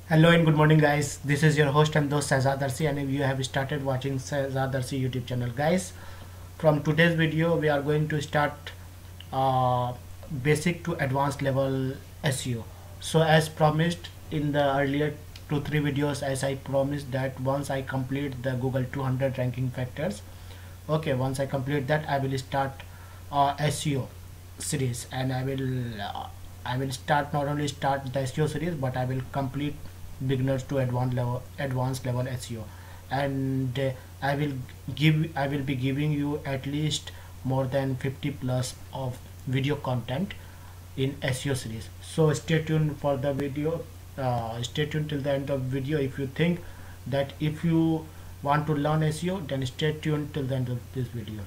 Hello and good morning, guys. This is your host and host Shahzad Darsi, and if you have started watching Shahzad Darsi YouTube channel, guys, from today's video we are going to start uh, basic to advanced level SEO. So as promised in the earlier 2-3 videos, as I promised that once I complete the Google 200 ranking factors, okay, once I complete that, I will start SEO series, and I will start not only start the SEO series, but I will complete beginners to advanced level SEO, and I will be giving you at least more than 50 plus of video content in SEO series. So stay tuned for the video. Stay tuned till the end of the video. If you think that if you want to learn SEO, then stay tuned till the end of this video,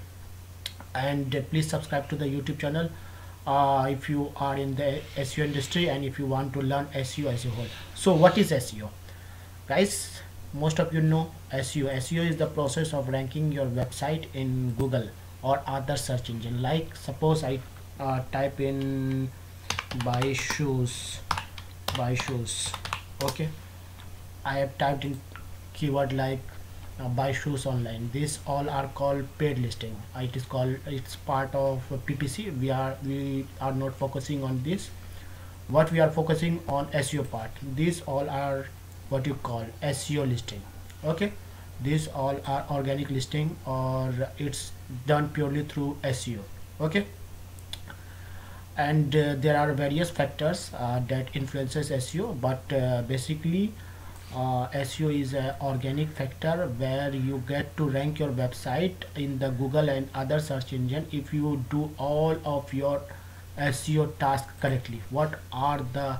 and please subscribe to the YouTube channel if you are in the SEO industry and if you want to learn SEO as a whole. So what is SEO, guys? Most of you know SEO is the process of ranking your website in Google or other search engine. Like suppose I type in buy shoes, okay, I have typed in keyword like buy shoes online. These all are called paid listing. It's part of PPC. We are not focusing on this. What we are focusing on SEO part. These all are what you call SEO listing. Okay, these all are organic listing, or it's done purely through SEO. Okay, and there are various factors that influences SEO, but basically SEO is an organic factor where you get to rank your website in the Google and other search engine if you do all of your SEO tasks correctly. What are the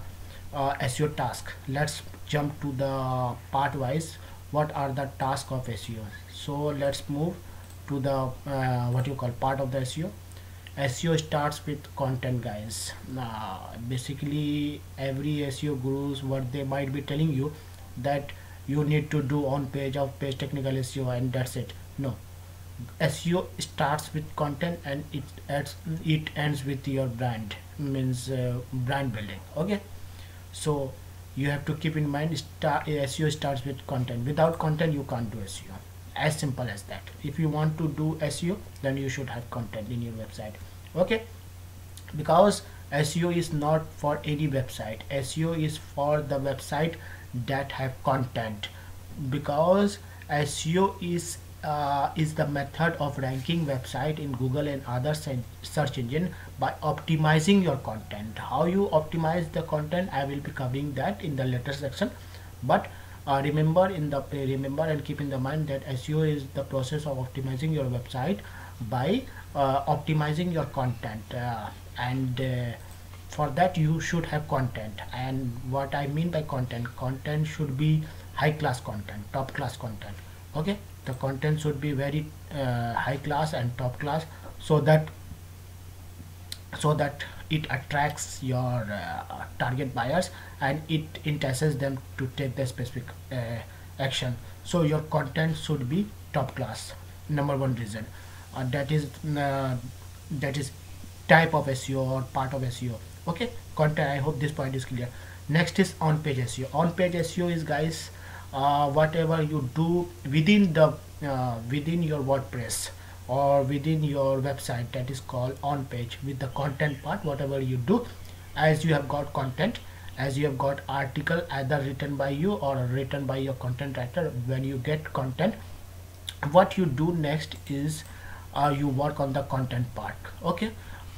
SEO tasks? Let's jump to the part wise. What are the tasks of SEO? So let's move to the what you call part of the SEO. SEO starts with content, guys. Basically every SEO gurus, what they might be telling you that you need to do on page of page technical SEO and that's it. No, SEO starts with content and it ends with your brand, means brand building. Okay, so you have to keep in mind SEO starts with content. Without content you can't do SEO. As simple as that. If you want to do SEO, then you should have content in your website. Okay, because SEO is not for any website. SEO is for the website that have content, because SEO is the method of ranking website in Google and other search engine by optimizing your content. How you optimize the content, I will be covering that in the later section. But remember and keep in the mind that SEO is the process of optimizing your website by optimizing your content, and for that you should have content. And what I mean by content should be high class content, top class content. Okay, the content should be very high class and top class, so that it attracts your target buyers and it entices them to take the specific action. So your content should be top class. Number one reason, that is type of SEO or part of SEO. Okay, content. I hope this point is clear. Next is on page SEO. On page SEO is, guys, whatever you do within the within your WordPress or within your website, that is called on page. With the content part, whatever you do, as you have got content, as you have got article either written by you or written by your content writer. When you get content, what you do next is you work on the content part. Okay,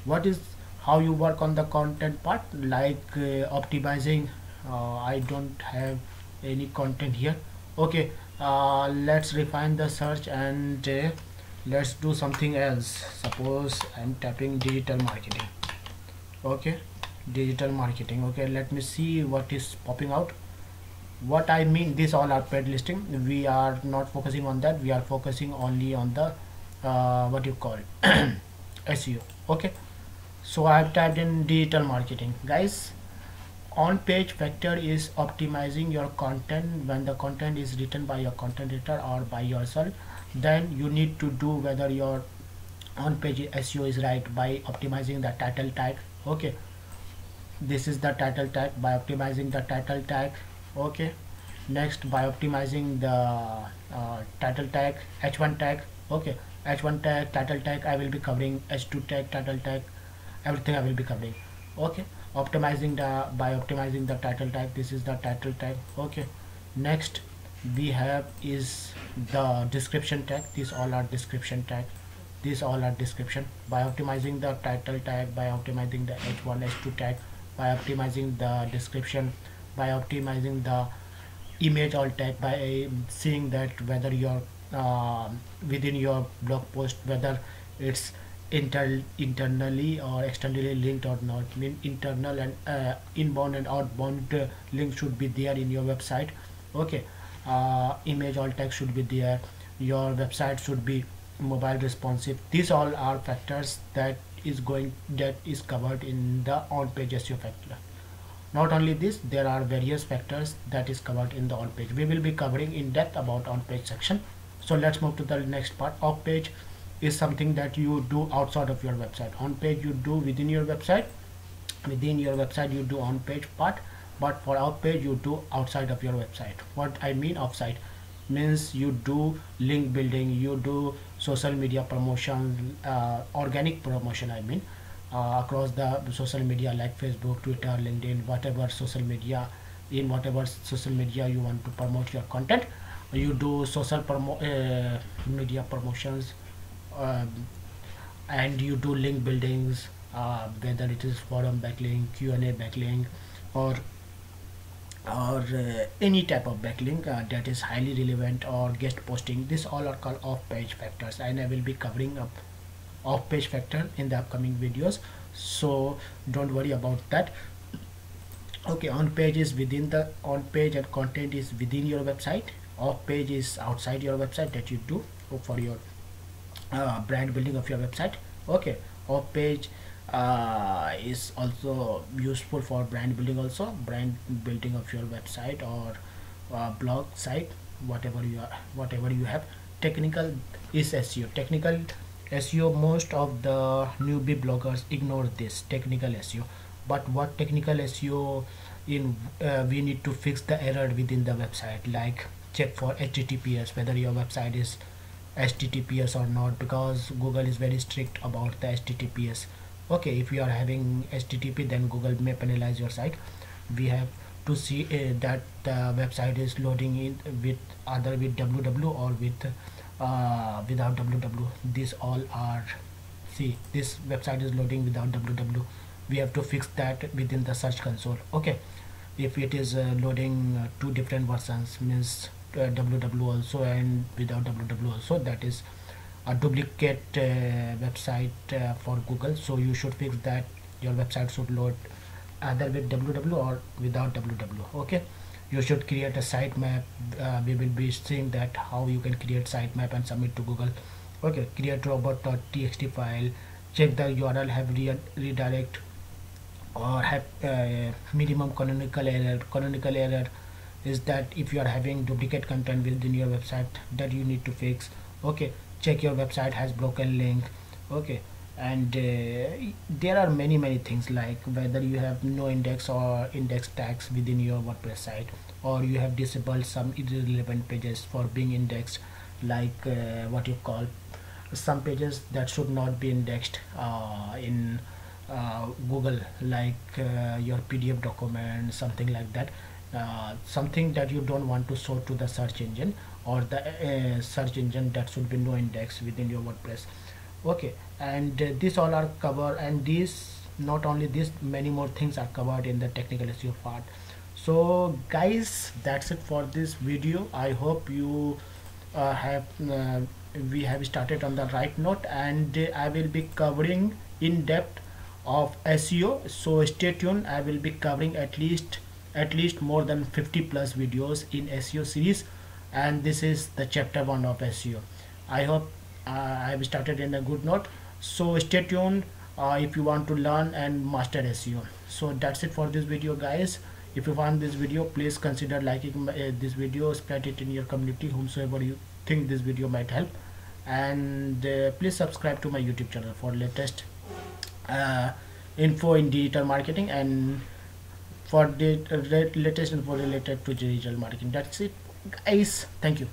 what is how you work on the content part? Like optimizing. I don't have any content here. Okay, let's refine the search and let's do something else. Suppose I'm tapping digital marketing. Okay, digital marketing. Okay, let me see what is popping out. What I mean, these all are paid listing. We are not focusing on that. We are focusing only on the what you call SEO. Okay, so I have typed in digital marketing, guys. On page factor is optimizing your content. When the content is written by your content writer or by yourself, then you need to do whether your on page SEO is right by optimizing the title tag. Okay, this is the title tag. By optimizing the title tag, Okay, next, by optimizing the title tag, h1 tag. Okay, h1 tag, title tag I will be covering, h2 tag, title tag, everything I will be covering. Okay, optimizing the, by optimizing the title tag, this is the title tag. Okay, next we have is the description tag. These all are description tag, these all are description. By optimizing the title tag, by optimizing the h1 h2 tag, by optimizing the description, by optimizing the image alt tag, by seeing that whether your within your blog post, whether it's internally or externally linked or not. Mean internal and inbound and outbound link should be there in your website. Okay, image alt text should be there, your website should be mobile responsive. These all are factors that is covered in the on page SEO factor. Not only this, there are various factors that is covered in the on page. We will be covering in depth about on page section. So let's move to the next part. Off page is something that you do outside of your website. On page you do within your website. Within your website you do on page part, but for off page you do outside of your website. What I mean offsite means you do link building, you do social media promotion, organic promotion I mean, across the social media like Facebook, Twitter, LinkedIn, whatever social media, in whatever social media you want to promote your content, you do social media promotions, um, and you do link buildings, whether it is forum backlink, Q&A backlink, or any type of backlink that is highly relevant, or guest posting. This all are called off page factors, and I will be covering up off page factor in the upcoming videos, so don't worry about that. Okay, on page is within the on page, and content is within your website. Off page is outside your website that you do for your brand building of your website. Okay, off page is also useful for brand building, also brand building of your website or blog site, whatever you have. Technical is SEO. Technical SEO, most of the newbie bloggers ignore this technical SEO. But what technical SEO in, we need to fix the error within the website, like check for HTTPS, whether your website is HTTPS or not, because Google is very strict about the HTTPS. Okay, if you are having HTTP, then Google may penalize your site. We have to see that the website is loading in with either with www or with without www. These all are, see, this website is loading without www. We have to fix that within the search console. Okay, if it is loading two different versions, means www also and without www also, that is a duplicate website for Google. So you should fix that. Your website should load either with www or without www. Okay, you should create a sitemap. We will be seeing that how you can create sitemap and submit to Google. Okay, create robot.txt file, check the URL have redirect or have minimum canonical error. Canonical error is that if you are having duplicate content within your website, that you need to fix. Okay, check your website has broken link. Okay, and there are many things, like whether you have no index or index tags within your WordPress site, or you have disabled some irrelevant pages for being indexed, like what you call some pages that should not be indexed in Google, like your PDF document, something like that, something that you don't want to show to the search engine, or the search engine, that should be no index within your WordPress. Okay, and these all are covered, and these, not only this, many more things are covered in the technical SEO part. So guys, that's it for this video. I hope you have we have started on the right note, and I will be covering in depth of SEO, so stay tuned. I will be covering at least more than 50 plus videos in SEO series, and this is the chapter 1 of SEO. I hope I have started in a good note, so stay tuned if you want to learn and master SEO. So that's it for this video guys. If you found this video, please consider liking this video, spread it in your community, whomsoever you think this video might help, and please subscribe to my YouTube channel for latest info in digital marketing, and for the latest info related to digital marketing. That's it, guys. Thank you.